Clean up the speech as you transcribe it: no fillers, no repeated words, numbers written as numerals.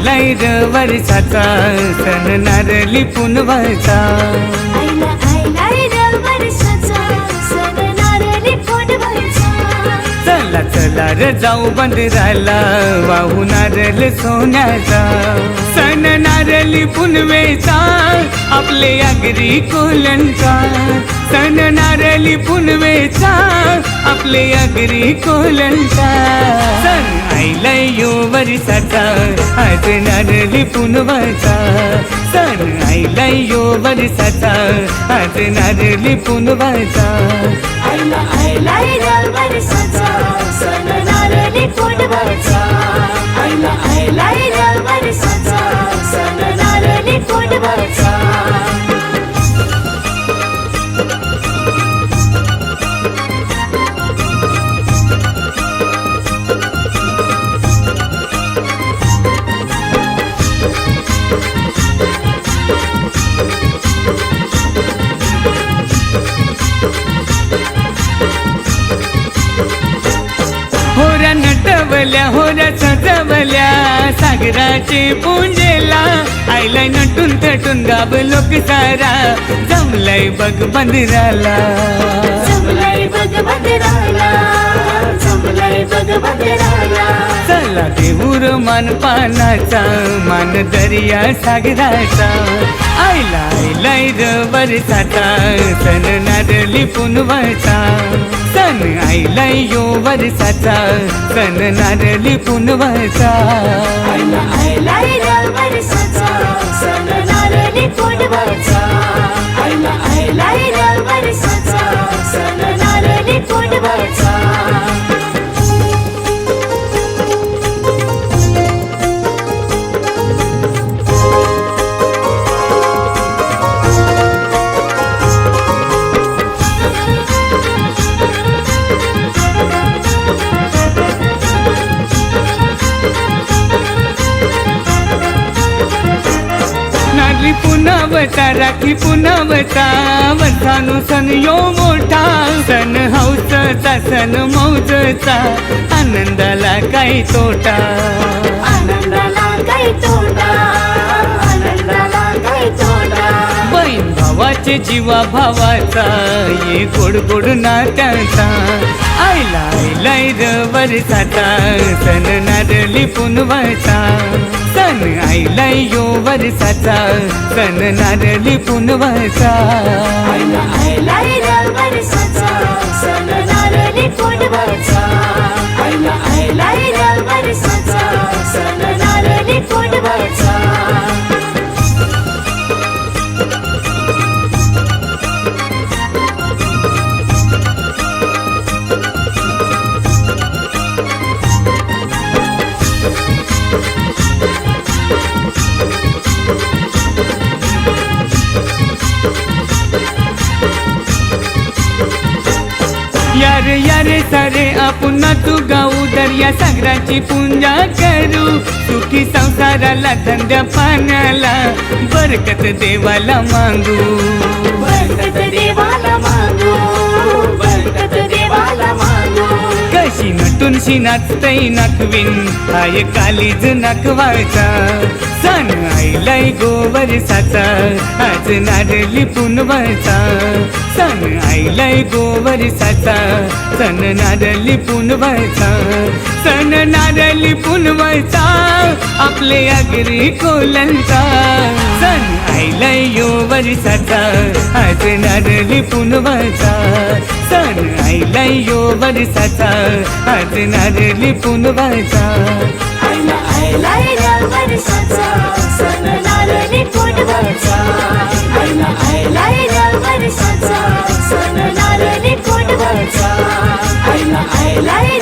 आईलाय र वर्षाचा सण नारळी पुनवाचा आईलाय र वर्षाचा सण नारळी पुनवाचा चला चला र जाऊ बंदराला वाहू नारळ सोन्याचा सण नारळी पुनवेचा आपले आगरी कोलंचा सण नारळी पुनवेचा आपले आगरी कोलंचा सण आईलाय यो वर्षाचा आज नारळी पुनवाचा सण आईलाय यो वर्षाचा आज नारळी पुनवाचा आईलाय र वर्षाचा सण नारळी पुनवाचा आईलाय र वर्षाचा सण नारळी पुनवाचा होरा नटवल्या होरा सजवल्या सागराचे पुंजेला आईलाय नटून थटून गाव लोक सारा जमलाय बघ बंदराला जमलाय बघ बंदराला जमलाय बघ बंदराला चला देऊर मान पानाचा मान दर्या सागराचा आईलाय र वर्षाचा सण नारळी पुनवाचा सण आईलाय यो वर्षाचा सण नारळी पुनवाचा आईलाय र वर्षाचा सण नारळी पुनवाचा आईलाय र वर्षाचा सण नारळी पुनवाचा नारळी पुनवता राखी पुनवता वर्षानु सण यो मोठा सण हौसचा सण मौजचा आनंदाला काही तोटा आनंदाला काही तोटा आनंदाला काही तोटा बहीण भावाचे जीवा भावाचा ये गोड गोड नात्याचा आईलाय र वर्षाचा सण नारळी पुनवाचा सण आईलाय यो वर्षाचा सण नारळी पुनवाचा आईलाय र वर्षाचा सण नारळी पुनवाचा आईलाय र वर्षाचा सण नारळी पुनवाचा यारे सारे आपण तू गाऊ दर्या सागराची पूजा करू सुखी संसाराला धंद्या पाण्याला बरकत देवाला मागू बरकत देवाला मागू बरकत देवाला मागू कशी नटून नाचतई नाकवीन हाय कालीज नाकवायचा सण आईलाय गोवर्षाचा आज नारळी पुनवाचा सण आईलाय गोवर्षाचा सण नारळी पुनवाचा सण नारळी पुनवाचा आपले आगरी कोलंचा सण आईलाय यो वर्षाचा आज नारळी पुनवाचा सण आईलाय यो वर्षाचा आज नारळी पुनवाचा आईलाय र वर्षाचा सण नारळी पुनवाचा आईलाय र वर्षाचा सण नारळी पुनवाचा आईलाय